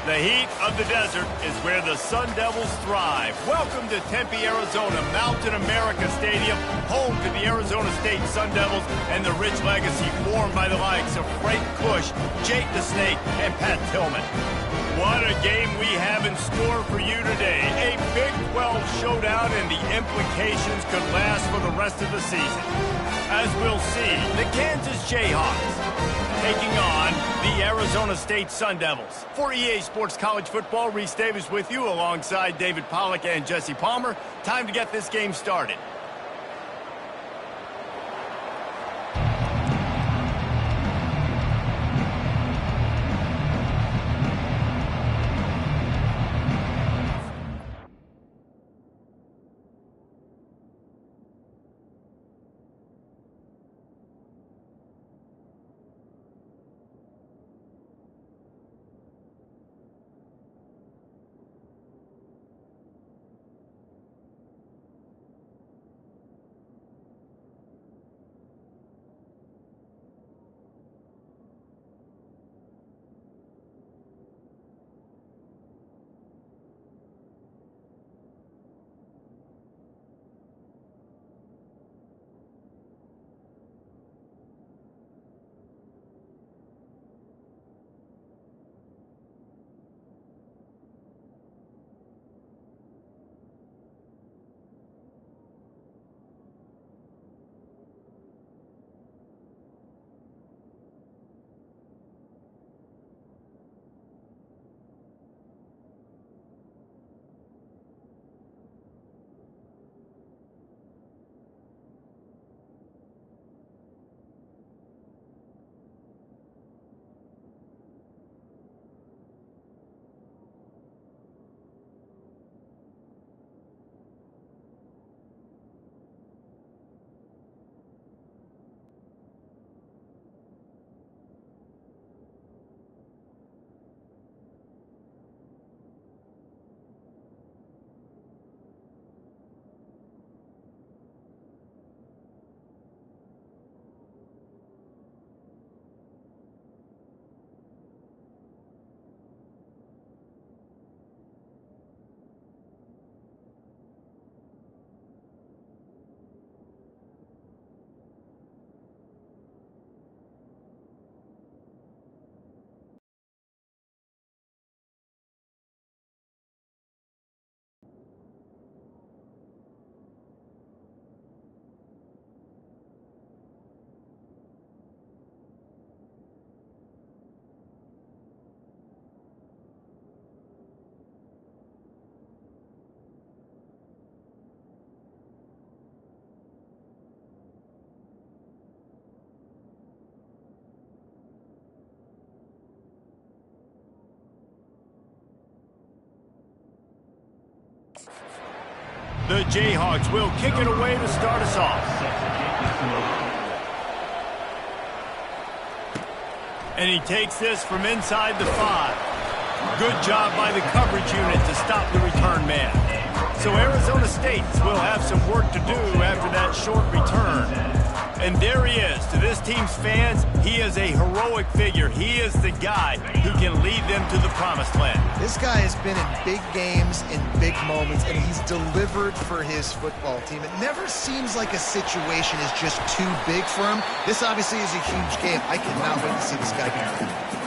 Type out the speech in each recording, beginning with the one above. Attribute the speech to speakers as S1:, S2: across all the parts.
S1: The heat of the desert is where the Sun Devils thrive. Welcome to Tempe, Arizona, Mountain America Stadium, home to the Arizona State Sun Devils and the rich legacy formed by the likes of Frank Bush, Jake the Snake, and Pat Tillman. What a game we have in store for you today. A Big 12 showdown, and the implications could last for the rest of the season. As we'll see, the Kansas Jayhawks taking on the Arizona State Sun Devils. For EA Sports College Football, Reese Davis with you alongside David Pollack and Jesse Palmer. Time to get this game started. The Jayhawks will kick it away to start us off. And he takes this from inside the 5. Good job by the coverage unit to stop the return man. So Arizona State will have some work to do after that short return. And there he is. To this team's fans, he is a heroic figure. He is the guy who can lead them to the promised land.
S2: This guy has been in big games, in big moments, and he's delivered for his football team. It never seems like a situation is just too big for him. This obviously is a huge game. I cannot wait to see this guy get it.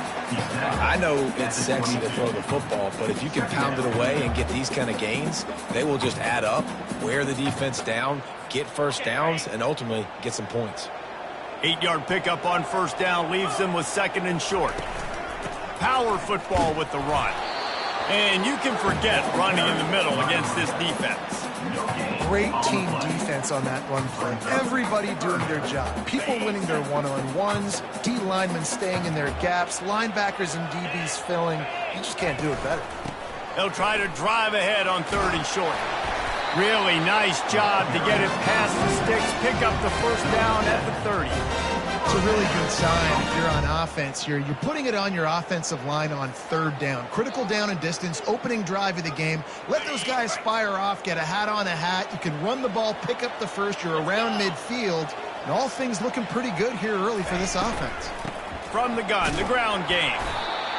S3: I know it's sexy to throw the football, but if you can pound it away and get these kind of gains, they will just add up, wear the defense down, get first downs, and ultimately get some points.
S1: 8-yard pickup on first down leaves them with 2nd and short. Power football with the run. And you can forget running in the middle against this defense.
S2: Great team defense on that run play. Everybody doing their job. People winning their one-on-ones, D linemen staying in their gaps, linebackers and DBs filling. You just can't do it better.
S1: They'll try to drive ahead on 3rd and short. Really nice job to get it past the sticks, pick up the first down at the 30.
S2: It's a really good sign if you're on offense here. You're putting it on your offensive line on 3rd down. Critical down and distance, opening drive of the game. Let those guys fire off, get a hat on a hat. You can run the ball, pick up the first. You're around midfield. And all things looking pretty good here early for this offense.
S1: From the gun, the ground game.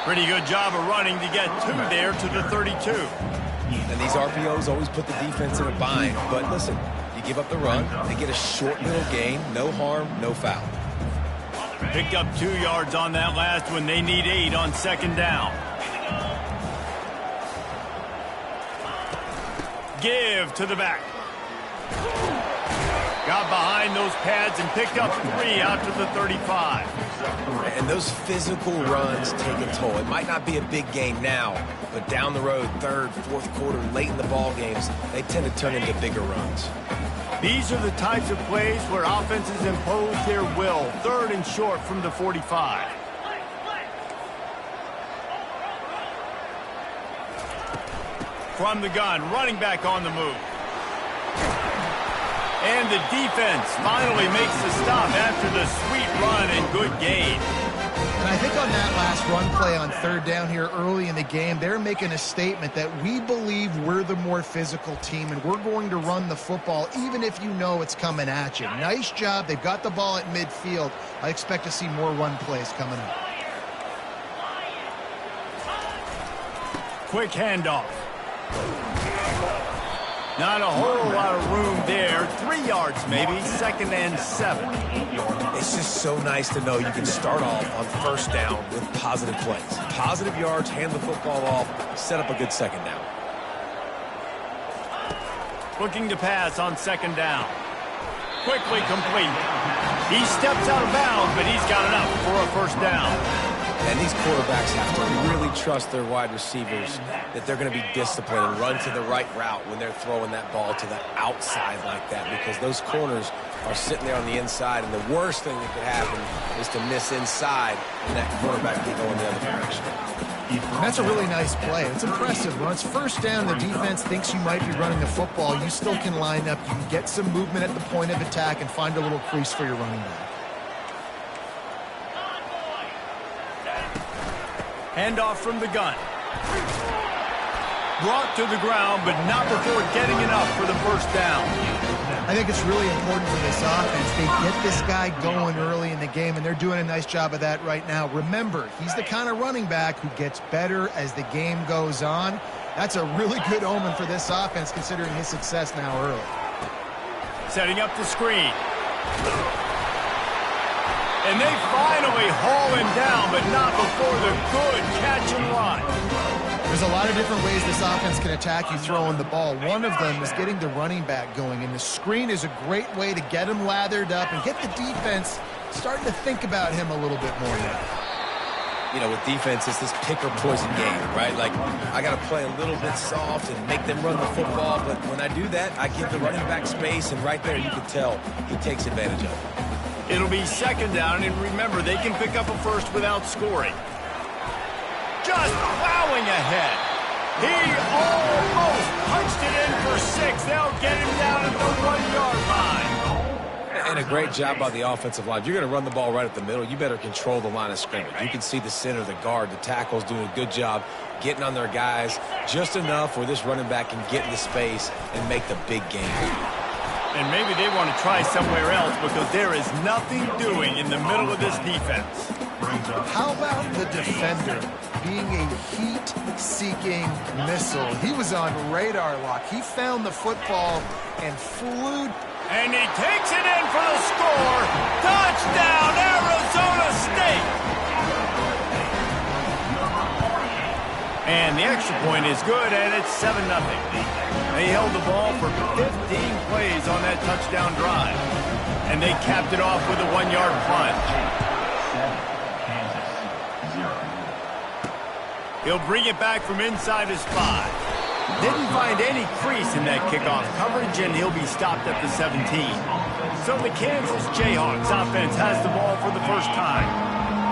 S1: Pretty good job of running to get 2 there to the 32.
S3: And these RPOs always put the defense in a bind. But listen, you give up the run, they get a short little gain, no harm, no foul.
S1: Picked up 2 yards on that last one. They need 8 on 2nd down. Give to the back. Got behind those pads and picked up 3 out to the 35.
S3: And those physical runs take a toll. It might not be a big gain now, but down the road, 3rd, 4th quarter, late in the ball games, they tend to turn into bigger runs.
S1: These are the types of plays where offenses impose their will. 3rd and short from the 45. From the gun, running back on the move. And the defense finally makes the stop after the sweet run and good gain.
S2: And I think on that last run play on 3rd down here early in the game, they're making a statement that we believe we're the more physical team and we're going to run the football even if you know it's coming at you. Nice job. They've got the ball at midfield. I expect to see more run plays coming up.
S1: Quick handoff. Not a whole lot of room there. 3 yards maybe. 2nd and 7.
S3: It's just so nice to know you can start off on 1st down with positive plays. Positive yards, hand the football off, set up a good 2nd down.
S1: Looking to pass on 2nd down. Quickly complete. He steps out of bounds, but he's got enough for a 1st down.
S3: And these quarterbacks have to really trust their wide receivers that they're going to be disciplined and run to the right route when they're throwing that ball to the outside like that, because those corners are sitting there on the inside, and the worst thing that could happen is to miss inside and that quarterback can go in the other direction.
S2: And that's a really nice play. It's impressive. When it's 1st down, the defense thinks you might be running the football. You still can line up. You can get some movement at the point of attack and find a little crease for your running back.
S1: Handoff from the gun. Brought to the ground, but not before getting enough for the 1st down.
S2: I think it's really important for this offense. They get this guy going early in the game, and they're doing a nice job of that right now. Remember, he's the kind of running back who gets better as the game goes on. That's a really good omen for this offense, considering his success now early. Setting up the screen. And they finally haul him down, but not before the good catch and run. There's a lot of different ways this offense can attack you throwing the ball. One of them is getting the running back going, and the screen is a great way to get him lathered up and get the defense starting to think about him a little bit more now.
S3: You know, with defense, it's this pick or poison game, right? Like, I got to play a little bit soft and make them run the football, but when I do that, I give the running back space, and right there you can tell he takes advantage of it. It'll be 2nd down, and remember, they can pick up a 1st without scoring. Just plowing ahead. He almost punched it in for 6. They'll get him down at the 1-yard line. And a great job by the offensive line. If you're going to run the ball right at the middle, you better control the line of scrimmage. You can see the center, the guard, the tackles doing a good job getting on their guys just enough where this running back can get into space and make the big game. And maybe they want to try somewhere else because there is nothing doing in the middle of this defense.
S2: How about the defender being a heat-seeking missile? He was on radar lock. He found the football and flew.
S1: And he takes it in for the score. Touchdown, Arizona State. And the extra point is good, and it's 7-0. They held the ball for 15 plays on that touchdown drive. And they capped it off with a 1-yard plunge. He'll bring it back from inside his 5. Didn't find any crease in that kickoff coverage, and he'll be stopped at the 17. So the Kansas Jayhawks offense has the ball for the first time.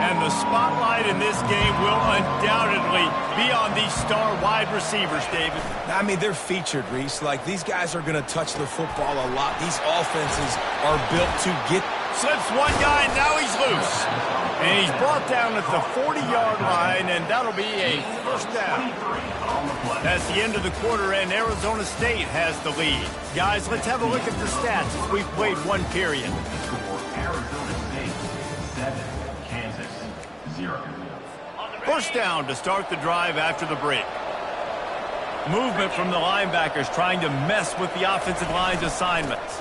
S1: And the spotlight in this game will undoubtedly be on these star wide receivers, David.
S3: I mean, they're featured, Reese. Like, these guys are going to touch the football a lot. These offenses are built to get.
S1: Slips one guy, and now he's loose. And he's brought down at the 40-yard line, and that'll be a 1st down. That's the end of the quarter, and Arizona State has the lead. Guys, let's have a look at the stats as we've played one period. First down to start the drive after the break. Movement from the linebackers trying to mess with the offensive line's assignments.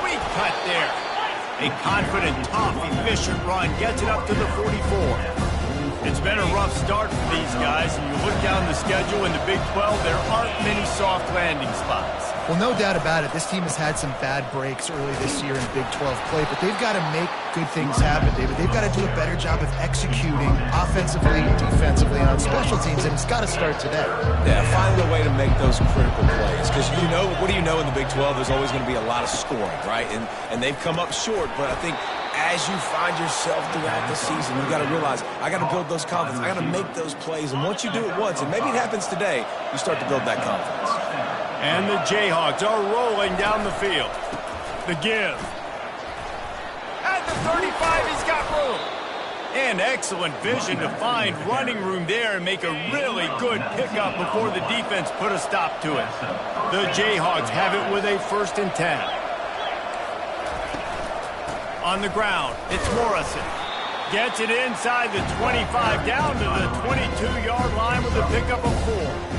S1: Sweet cut there. A confident, tough, efficient run gets it up to the 44. It's been a rough start for these guys, and you look down the schedule in the Big 12, there aren't many soft landing spots.
S2: Well, no doubt about it. This team has had some bad breaks early this year in Big 12 play, but they've got to make good things happen, David. They've got to do a better job of executing offensively and defensively on special teams, and it's got to start today.
S3: Yeah, finding a way to make those critical plays. Because, you know, what do you know in the Big 12? There's always going to be a lot of scoring, right? And they've come up short, but I think as you find yourself throughout the season, you got to realize, I got to build those confidence. I got to make those plays. And once you do it once, and maybe it happens today, you start to build that confidence.
S1: And the Jayhawks are rolling down the field. The give. At the 35, he's got room. And excellent vision to find running room there and make a really good pickup before the defense put a stop to it. The Jayhawks have it with a 1st and 10. On the ground, it's Morrison. Gets it inside the 25, down to the 22-yard line with a pickup of 4.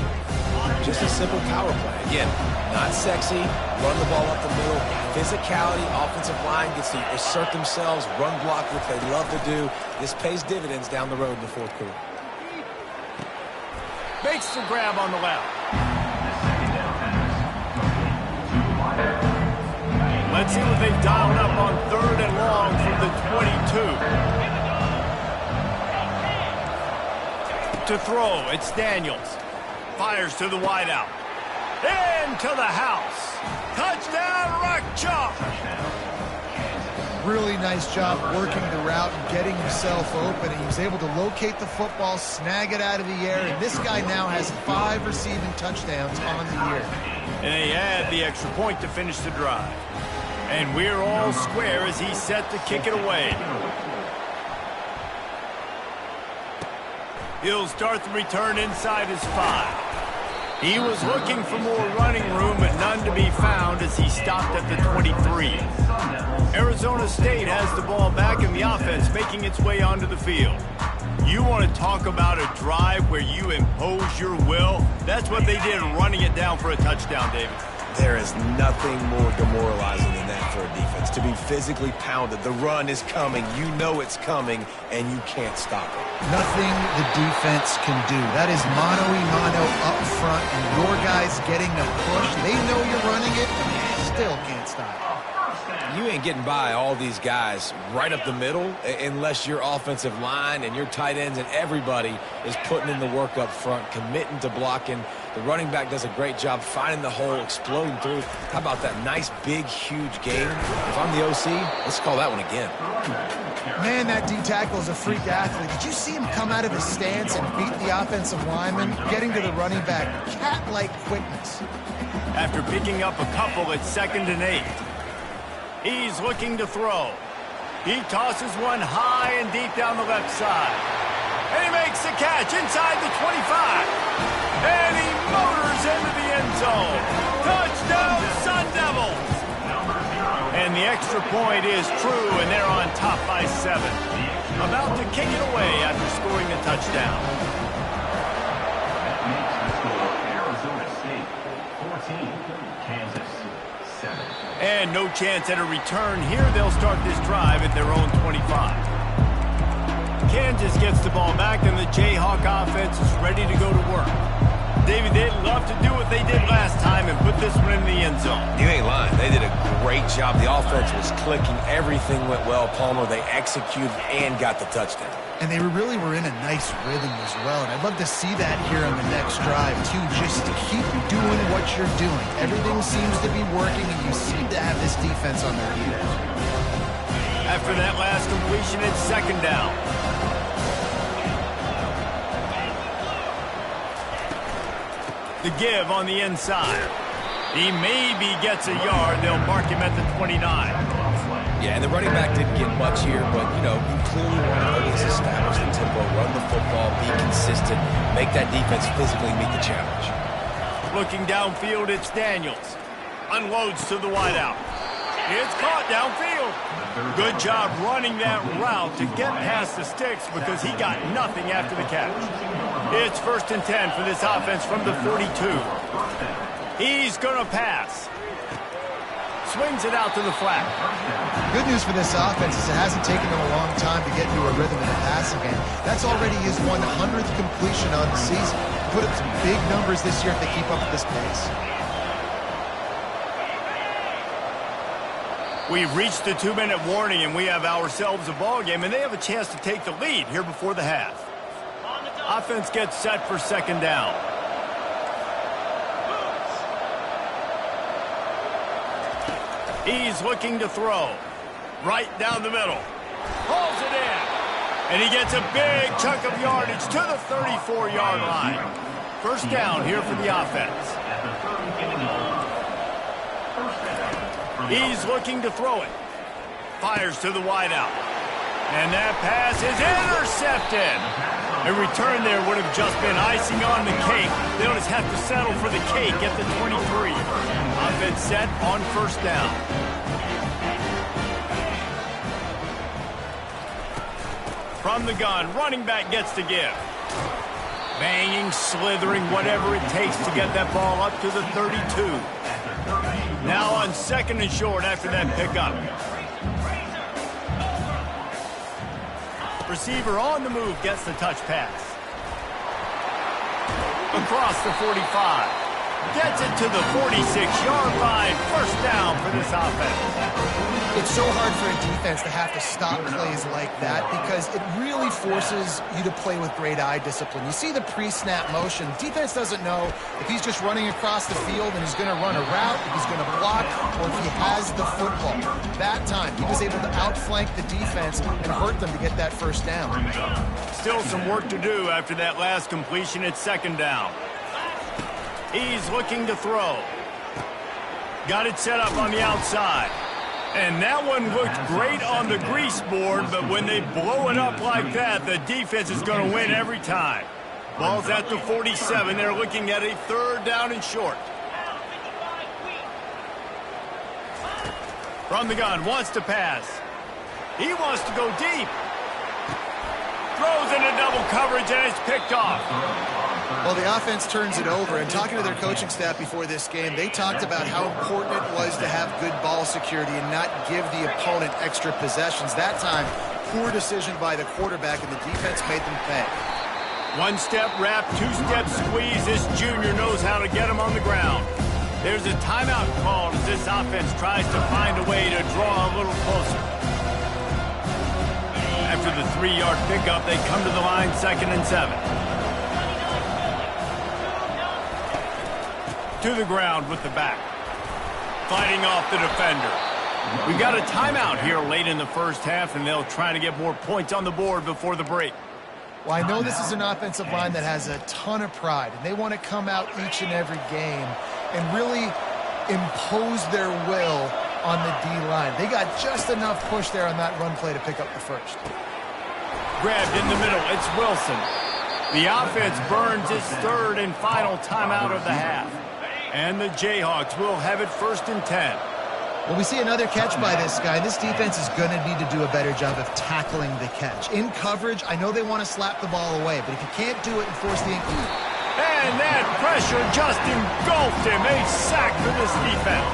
S3: Just a simple power play. Again, not sexy, run the ball up the middle. Physicality, offensive line gets to assert themselves, run block, which they love to do. This pays dividends down the road in the 4th quarter.
S1: Makes the grab on the left. Let's see what they've dialed up on 3rd and long from the 22. To throw, it's Daniels. Fires to the wideout. Into the house. Touchdown, Rock Chalk.
S2: Really nice job working the route and getting himself open. He was able to locate the football, snag it out of the air, and this guy now has 5 receiving touchdowns on the year.
S1: And they add the extra point to finish the drive. And we're all square as he's set to kick it away. He'll start the return inside his 5. He was looking for more running room, but none to be found as he stopped at the 23. Arizona State has the ball back in the offense, making its way onto the field. You want to talk about a drive where you impose your will? That's what they did, running it down for a touchdown, David.
S3: There is nothing more demoralizing than that for a defense. To be physically pounded. The run is coming. You know it's coming, and you can't stop it.
S2: Nothing the defense can do. That is mano-a-mano up front, and your guys getting the push. They know you're running it, and you still can't stop it.
S3: You ain't getting by all these guys right up the middle unless your offensive line and your tight ends and everybody is putting in the work up front, committing to blocking. The running back does a great job finding the hole, exploding through. How about that nice, big, huge game? If I'm the OC, let's call that one again.
S2: Man, that D-tackle is a freak athlete. Did you see him come out of his stance and beat the offensive lineman, getting to the running back? Cat-like quickness.
S1: After picking up a couple at 2nd and 8. He's looking to throw. He tosses one high and deep down the left side. And he makes the catch inside the 25. And he motors into the end zone. Touchdown, Sun Devils! And the extra point is true, and they're on top by 7. About to kick it away after scoring the touchdown.
S4: Arizona State 14, Kansas 7.
S1: And no chance at a return here. They'll start this drive at their own 25. Kansas gets the ball back, and the Jayhawk offense is ready to go to work. David, they'd love to do what they did last time and put this one in the end zone.
S3: You ain't lying. They did a great job. The offense was clicking. Everything went well, Palmer. They executed and got the touchdown.
S2: And they really were in a nice rhythm as well. And I'd love to see that here on the next drive, too, just to keep doing what you're doing. Everything seems to be working, and you seem to have this defense on their heels.
S1: After that last completion, it's 2nd down. The give on the inside. He maybe gets a yard. They'll mark him at the 29.
S3: Yeah, and the running back didn't get much here, but, you know, you clearly want to always establish the tempo, run the football, be consistent, make that defense physically meet the challenge.
S1: Looking downfield, it's Daniels. Unloads to the wideout. It's caught downfield. Good job running that route to get past the sticks because he got nothing after the catch. It's 1st and 10 for this offense from the 42. He's going to pass. Swings it out to the flat.
S2: Good news for this offense is it hasn't taken them a long time to get into a rhythm in the passing game. That's already his 100th completion on the season. Put up some big numbers this year if they keep up at this pace.
S1: We've reached the 2-minute warning, and we have ourselves a ball game, and they have a chance to take the lead here before the half. Offense gets set for 2nd down. He's looking to throw. Right down the middle. Hauls it in. And he gets a big chunk of yardage to the 34-yard line. 1st down here for the offense. He's looking to throw it. Fires to the wideout. And that pass is intercepted. A return there would have just been icing on the cake. They'll just have to settle for the cake at the 23. Offense set on 1st down. From the gun, running back gets to give. Banging, slithering, whatever it takes to get that ball up to the 32. Now on 2nd and short after that pickup. Receiver on the move gets the touch pass. Across the 45. Gets it to the 46-yard line. 1st down for this offense.
S2: It's so hard for a defense to have to stop plays like that because it really forces you to play with great eye discipline. You see the pre-snap motion. Defense doesn't know if he's just running across the field and he's going to run a route, if he's going to block, or if he has the football. That time, he was able to outflank the defense and hurt them to get that 1st down.
S1: Still some work to do after that last completion at 2nd down. He's looking to throw. Got it set up on the outside. And that one looked great on the grease board, but when they blow it up like that, the defense is going to win every time. Ball's at the 47. They're looking at a 3rd down and short. From the gun, wants to pass. He wants to go deep. Throws into double coverage, and it's picked off.
S2: Well, the offense turns it over, and talking to their coaching staff before this game, they talked about how important it was to have good ball security and not give the opponent extra possessions. That time, poor decision by the quarterback, and the defense made them pay.
S1: 1-step wrap, 2-step squeeze. This junior knows how to get him on the ground. There's a timeout called as this offense tries to find a way to draw a little closer. After the 3-yard pickup, they come to the line 2nd and 7. To the ground with the back. Fighting off the defender. We've got a timeout here late in the 1st half, and they'll try to get more points on the board before the break.
S2: Well, I know this is an offensive line that has a ton of pride, and they want to come out each and every game and really impose their will on the D-line. They got just enough push there on that run play to pick up the 1st.
S1: Grabbed in the middle. It's Wilson. The offense burns its 3rd and final timeout of the half. And the Jayhawks will have it 1st and 10.
S2: Well, we see another catch by this guy. This defense is going to need to do a better job of tackling the catch. In coverage, I know they want to slap the ball away, but if you can't do it and force the incompletion.
S1: And that pressure just engulfed him. A sack for this defense.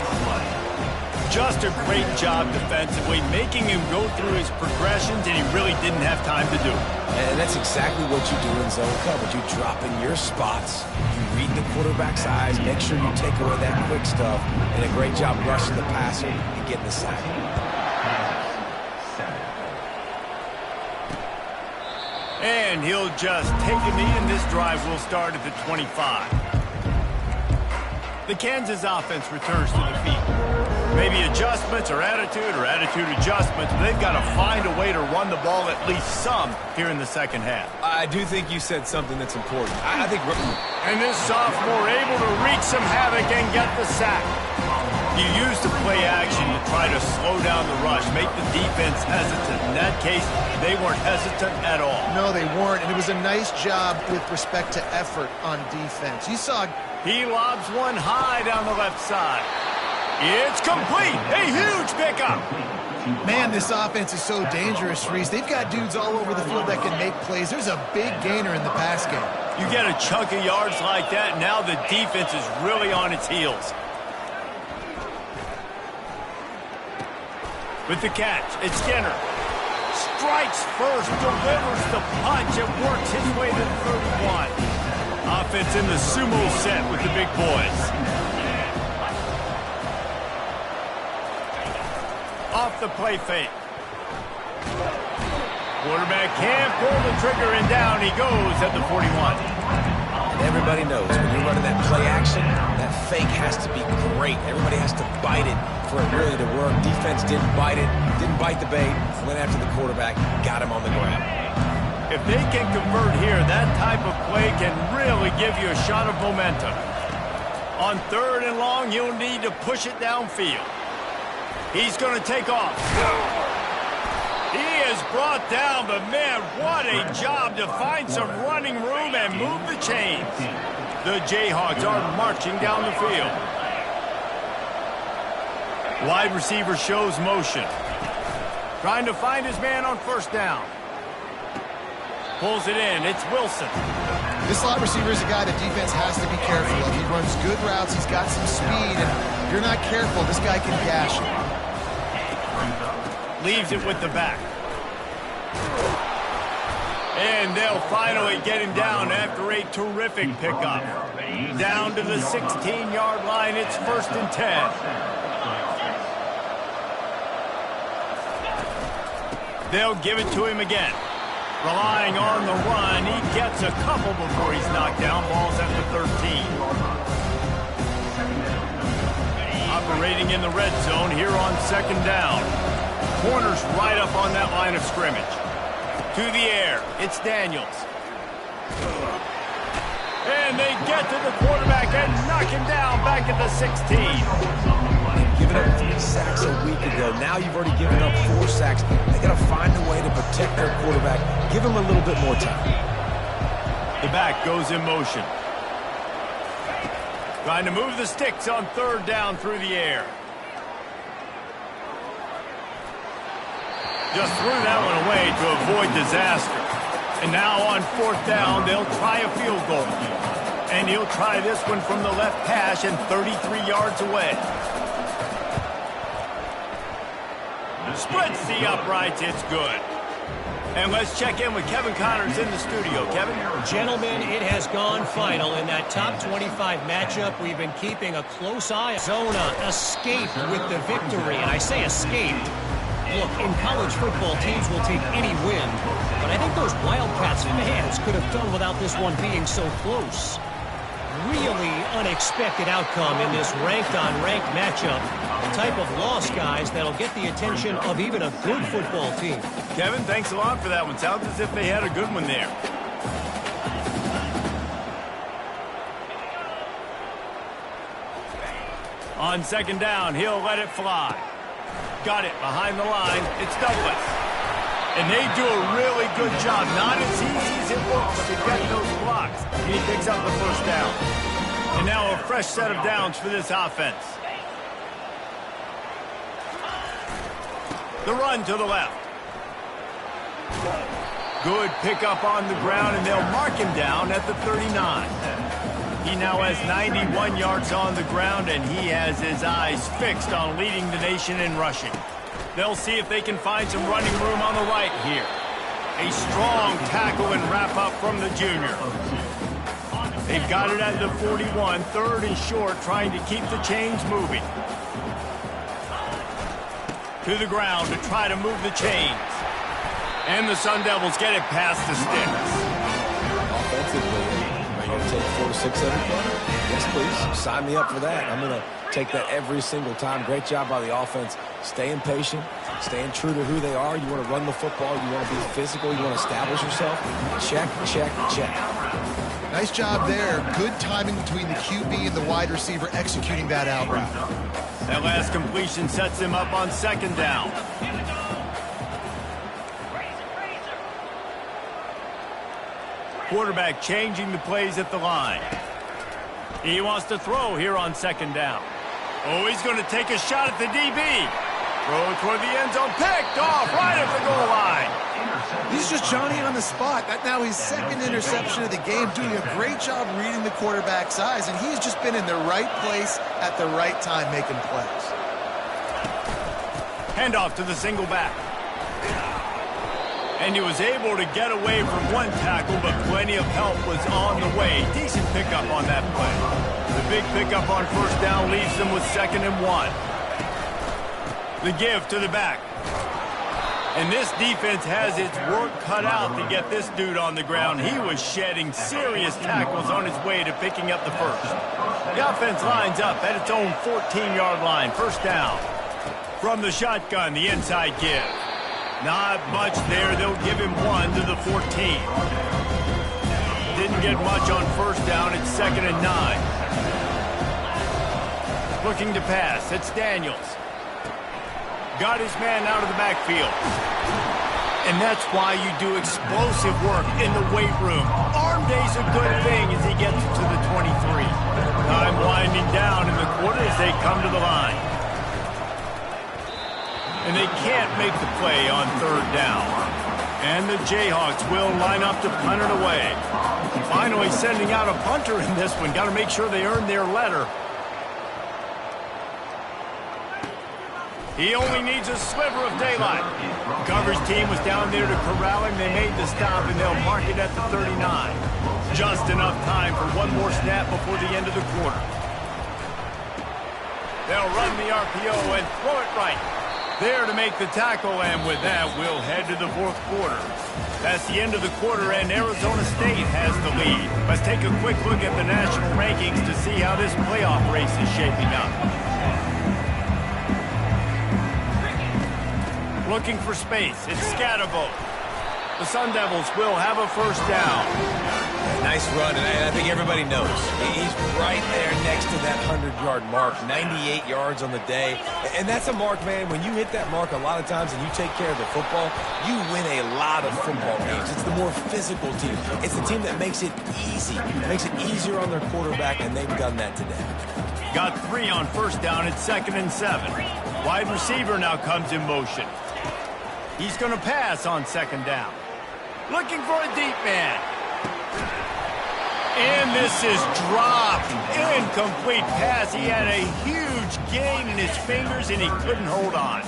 S1: Just a great job defensively, making him go through his progressions, and he really didn't have time to do it.
S3: And that's exactly what you do in zone coverage. You drop in your spots, you read the quarterback's eyes, make sure you take away that quick stuff, and a great job rushing the passer and getting the sack.
S1: And he'll just take a knee, and this drive will start at the 25. The Kansas offense returns to the field. Maybe adjustments or attitude adjustments, but they've got to find a way to run the ball at least some here in the 2nd half.
S3: I do think you said something that's important. I think...
S1: And this sophomore able to wreak some havoc and get the sack. You use the play action to try to slow down the rush, make the defense hesitant. In that case, they weren't hesitant at all.
S2: No, they weren't, and it was a nice job with respect to effort on defense. You saw...
S1: He lobs one high down the left side. It's complete. A huge pickup.
S2: Man, this offense is so dangerous, Reese. They've got dudes all over the field that can make plays. There's a big gainer in the pass game.
S1: You get a chunk of yards like that, now the defense is really on its heels. With the catch, it's Skinner. Strikes first, delivers the punch, and works his way to the 31. Offense in the sumo set with the big boys. Off the play fake. Quarterback can't pull the trigger, and down he goes at the 41.
S3: And everybody knows when you're running that play action, that fake has to be great. Everybody has to bite it for it really to work. Defense didn't bite it, didn't bite the bait, went after the quarterback, got him on the ground.
S1: If they can convert here, that type of play can really give you a shot of momentum. On 3rd and long, you'll need to push it downfield. He's going to take off. He is brought down, but man, what a job to find some running room and move the chains. The Jayhawks are marching down the field. Wide receiver shows motion. Trying to find his man on 1st down. Pulls it in. It's Wilson.
S2: This slot receiver is a guy the defense has to be careful of. He runs good routes. He's got some speed, and if you're not careful, this guy can gash you.
S1: Leaves it with the back. And they'll finally get him down after a terrific pickup. Down to the 16-yard line. It's 1st and 10. They'll give it to him again. Relying on the run, he gets a couple before he's knocked down. Ball's at the 13. Operating in the red zone here on 2nd down. Corners right up on that line of scrimmage. To the air, it's Daniels. And they get to the quarterback and knock him down back at the 16.
S3: Given up 3 sacks a week ago. Now you've already given up 4 sacks. They got to find a way to protect their quarterback. Give him a little bit more time.
S1: The back goes in motion. Trying to move the sticks on 3rd down through the air. Just threw that one away to avoid disaster. And now on 4th down, they'll try a field goal. And he'll try this one from the left hash and 33 yards away. Splits the uprights, it's good. And let's check in with Kevin Connors in the studio. Kevin?
S5: Gentlemen, it has gone final in that top 25 matchup. We've been keeping a close eye. Arizona escaped with the victory, and I say escaped. Look, in college football, teams will take any win, but I think those Wildcats fans could have done without this one being so close. Really unexpected outcome in this ranked-on-ranked matchup. The type of loss, guys, that'll get the attention of even a good football team.
S1: Kevin, thanks a lot for that one. Sounds as if they had a good one there. On 2nd down, he'll let it fly. Got it behind the line. It's Douglas. And they do a really good job. Not as easy as it looks to get those blocks. He picks up the 1st down. And now a fresh set of downs for this offense. The run to the left. Good pickup on the ground, and they'll mark him down at the 39. He now has 91 yards on the ground, and he has his eyes fixed on leading the nation in rushing. They'll see if they can find some running room on the right here. A strong tackle and wrap-up from the junior. They've got it at the 41, 3rd and short, trying to keep the chains moving. To the ground to try to move the chains. And the Sun Devils get it past the sticks.
S3: Offensively, are you going to take 4 to 6 every play? Yes, please. Sign me up for that. I'm going to take that every single time. Great job by the offense. Staying patient, staying true to who they are. You want to run the football. You want to be physical. You want to establish yourself. Check, check, check.
S2: Nice job there. Good timing between the QB and the wide receiver executing that out route.
S1: That last completion sets him up on 2nd down. Quarterback changing the plays at the line. He wants to throw here on 2nd down. Oh, he's going to take a shot at the DB. Throw toward the end zone. Picked off right at the goal line.
S2: He's just Johnny on the spot. That now his second interception of the game, doing a great job reading the quarterback's eyes, and he's just been in the right place at the right time making plays.
S1: Handoff to the single back. And he was able to get away from one tackle, but plenty of help was on the way. Decent pickup on that play. The big pickup on first down leaves them with 2nd and 1. The give to the back. And this defense has its work cut out to get this dude on the ground. He was shedding serious tackles on his way to picking up the first. The offense lines up at its own 14-yard line. First down. From the shotgun, the inside give. Not much there. They'll give him 1 to the 14. Didn't get much on first down. It's 2nd and 9. Looking to pass. It's Daniels. Got his man out of the backfield. And that's why you do explosive work in the weight room. Arm day's a good thing as he gets to the 23. Time winding down in the quarter as they come to the line. And they can't make the play on 3rd down. And the Jayhawks will line up to punt it away. Finally sending out a punter in this one. Got to make sure they earn their letter. He only needs a sliver of daylight. The coverage team was down there to corral him. They made the stop, and they'll mark it at the 39. Just enough time for one more snap before the end of the quarter. They'll run the RPO and throw it right. There to make the tackle, and with that, we'll head to the 4th quarter. That's the end of the quarter, and Arizona State has the lead. Let's take a quick look at the national rankings to see how this playoff race is shaping up. Looking for space. It's Scatterbo. The Sun Devils will have a first down.
S3: Nice run, and I think everybody knows. He's right there next to that 100-yard mark, 98 yards on the day. And that's a mark, man. When you hit that mark a lot of times and you take care of the football, you win a lot of football games. It's the more physical team. It's the team that makes it easy, makes it easier on their quarterback, and they've done that today.
S1: Got 3 on first down. It's 2nd and 7. Wide receiver now comes in motion. He's going to pass on 2nd down. Looking for a deep man. And this is dropped. Incomplete pass. He had a huge gain in his fingers, and he couldn't hold on.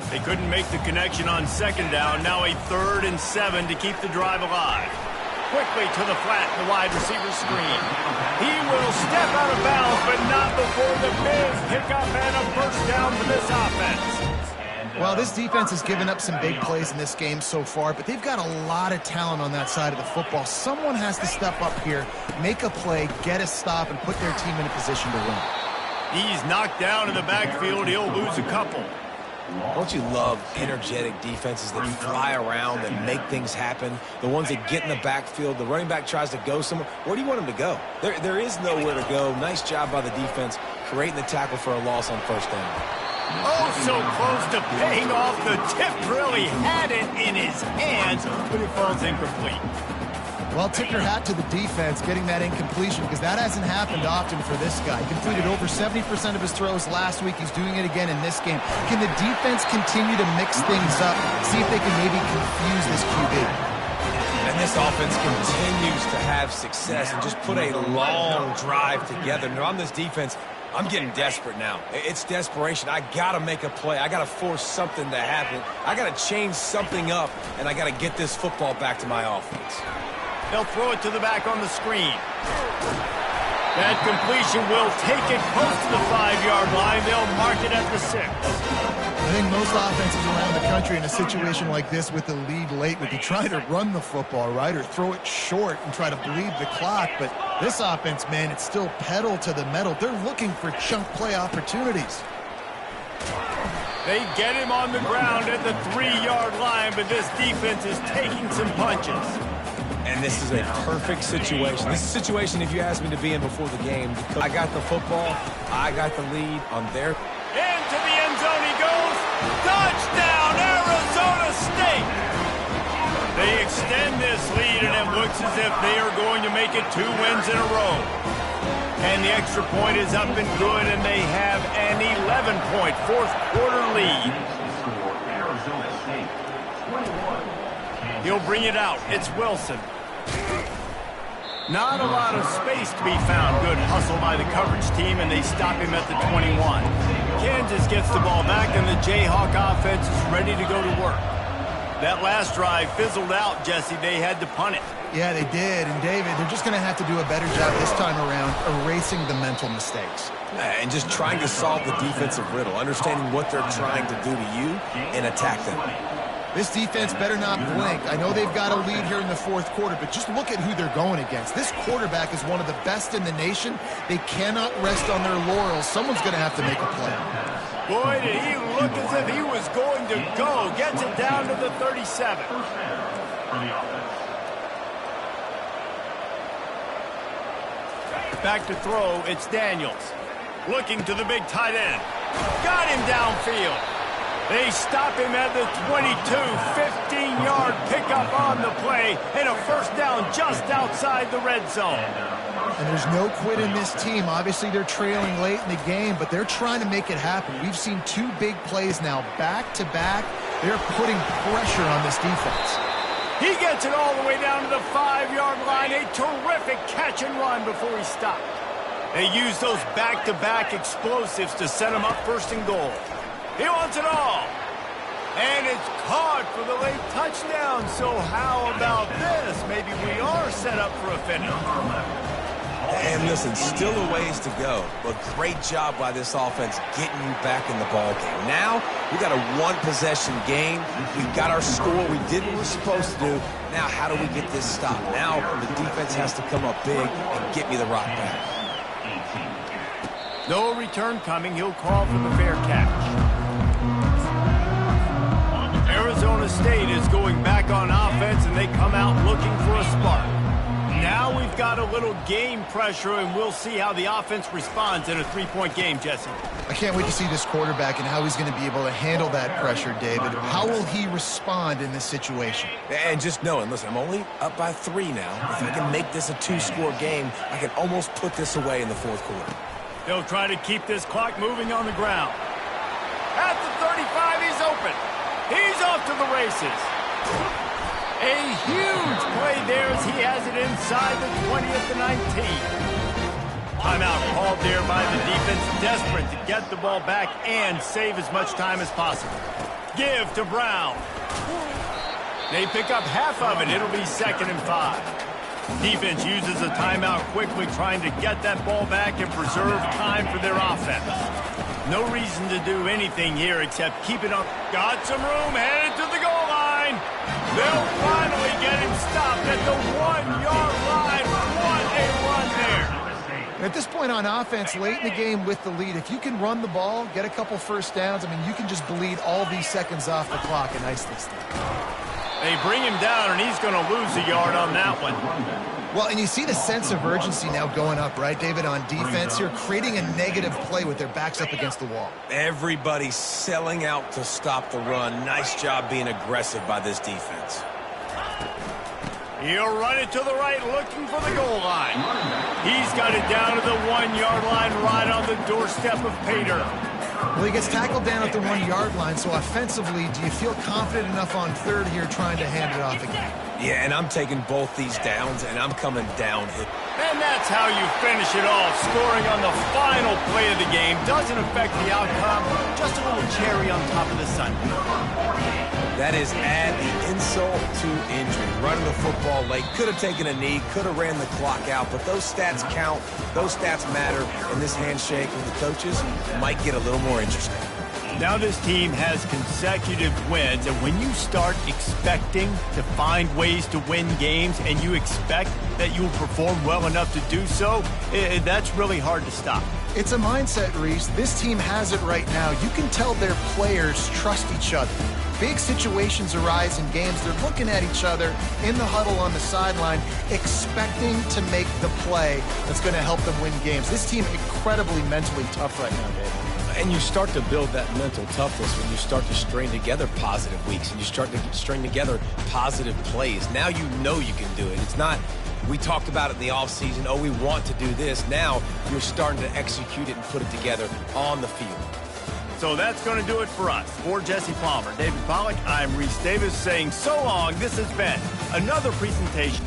S1: They couldn't make the connection on 2nd down. Now a 3rd and 7 to keep the drive alive. Quickly to the flat, the wide receiver screen. He will step out of bounds, but not before the big pickup and a first down for this offense.
S2: Well, this defense has given up some big plays in this game so far, but they've got a lot of talent on that side of the football. Someone has to step up here, make a play, get a stop, and put their team in a position to win.
S1: He's knocked down in the backfield. He'll lose a couple.
S3: Don't you love energetic defenses that fly around and make things happen? The ones that get in the backfield, the running back tries to go somewhere. Where do you want him to go? There is nowhere to go. Nice job by the defense creating the tackle for a loss on first down.
S1: Oh, so close to paying off. The tip really had it in his hands, but it falls incomplete.
S2: Well, tip your hat to the defense getting that incompletion, because that hasn't happened often for this guy. He completed over 70% of his throws last week. He's doing it again in this game. Can the defense continue to mix things up, see if they can maybe confuse this QB?
S3: And this offense continues to have success and just put a long drive together. Now, on this defense, I'm getting desperate now. It's desperation. I got to make a play. I got to force something to happen. I got to change something up, and I got to get this football back to my offense.
S1: They'll throw it to the back on the screen. That completion will take it close to the 5-yard line. They'll mark it at the 6.
S2: I think most offenses around the country in a situation like this with the lead late would be trying to run the football, right, or throw it short and try to bleed the clock. But this offense, man, it's still pedal to the metal. They're looking for chunk play opportunities.
S1: They get him on the ground at the 3-yard line, but this defense is taking some punches.
S3: And this is a perfect situation. This is a situation, if you asked me to be in before the game. I got the football. I got the lead on their...
S1: Into the end zone he goes. Touchdown, Arizona State. They extend this lead, and it looks as if they are going to make it 2 wins in a row. And the extra point is up and good, and they have an 11-point fourth-quarter lead.
S4: Arizona State 21.
S1: He'll bring it out. It's Wilson. Not a lot of space to be found. Good hustle by the coverage team, and they stop him at the 21. Kansas gets the ball back, and the Jayhawk offense is ready to go to work. That last drive fizzled out, Jesse. They had to punt it.
S2: Yeah, they did. And, David, they're just going to have to do a better job this time around erasing the mental mistakes.
S3: And just trying to solve the defensive riddle, understanding what they're trying to do to you and attack them.
S2: This defense better not blink. I know they've got a lead here in the fourth quarter, but just look at who they're going against. This quarterback is one of the best in the nation. They cannot rest on their laurels. Someone's going to have to make a play.
S1: Boy, did he look as if he was going to go. Gets it down to the 37. Back to throw, it's Daniels. Looking to the big tight end. Got him downfield. They stop him at the 22, 15-yard pickup on the play, and a first down just outside the red zone.
S2: And there's no quit in this team. Obviously, they're trailing late in the game, but they're trying to make it happen. We've seen two big plays now, back-to-back. They're putting pressure on this defense.
S1: He gets it all the way down to the 5-yard line. A terrific catch and run before he stopped. They use those back-to-back explosives to set him up first and goal. He wants it all. And it's caught for the late touchdown. So how about this? Maybe we are set up for a finish.
S3: And listen, still a ways to go, but great job by this offense getting you back in the ball game. Now, we got a one-possession game. We got our score. We did what we're supposed to do. Now, how do we get this stopped? Now, the defense has to come up big and get me the rock back.
S1: No return coming. He'll call for the fair catch. Arizona State is going back on offense, and they come out looking for a spark. Now we've got a little game pressure, and we'll see how the offense responds in a three-point game, Jesse.
S2: I can't wait to see this quarterback and how he's going to be able to handle that pressure, David. How will he respond in this situation?
S3: And just knowing, listen, I'm only up by 3 now. If I can make this a 2-score game, I can almost put this away in the fourth quarter.
S1: They'll try to keep this clock moving on the ground. At the 35, he's open. He's off to the races. A huge play there as he has it inside the 20 at the 19. Timeout called there by the defense, desperate to get the ball back and save as much time as possible. Give to Brown. They pick up half of it. It'll be 2nd and 5. Defense uses a timeout quickly, trying to get that ball back and preserve time for their offense. No reason to do anything here except keep it up. Got some room, headed to the goal line. They'll finally get him stopped at the 1-yard line. What a run there.
S2: At this point on offense, late in the game with the lead, if you can run the ball, get a couple first downs, I mean, you can just bleed all these seconds off the clock and ice this thing.
S1: They bring him down, and he's going to lose a yard on that one.
S2: Well, and you see the sense of urgency now going up, right, David, on defense here, creating a negative play with their backs up against the wall.
S3: Everybody's selling out to stop the run. Nice job being aggressive by this defense.
S1: He'll run it to the right, looking for the goal line. He's got it down to the 1-yard line, right on the doorstep of Pater.
S2: Well, he gets tackled down at the 1-yard line, so offensively, do you feel confident enough on third here trying to hand it off again?
S3: Yeah, and I'm taking both these downs, and I'm coming downhill.
S1: And that's how you finish it off. Scoring on the final play of the game doesn't affect the outcome. Just a little cherry on top of the sundae.
S3: That is add the insult to injury. Running the football late, could have taken a knee, could have ran the clock out, but those stats count, those stats matter, and this handshake with the coaches might get a little more interesting.
S1: Now this team has consecutive wins, and when you start expecting to find ways to win games and you expect that you'll perform well enough to do so, that's really hard to stop.
S2: It's a mindset, Reese. This team has it right now. You can tell their players trust each other. Big situations arise in games. They're looking at each other in the huddle on the sideline, expecting to make the play that's going to help them win games. This team incredibly mentally tough right now, David.
S3: And you start to build that mental toughness when you start to string together positive weeks and you string together positive plays. Now you know you can do it. It's not We talked about it in the offseason. Oh, we want to do this. Now you're starting to execute it and put it together on the field.
S1: So that's going to do it for us. For Jesse Palmer, David Pollack, I'm Reese Davis saying so long. This has been another presentation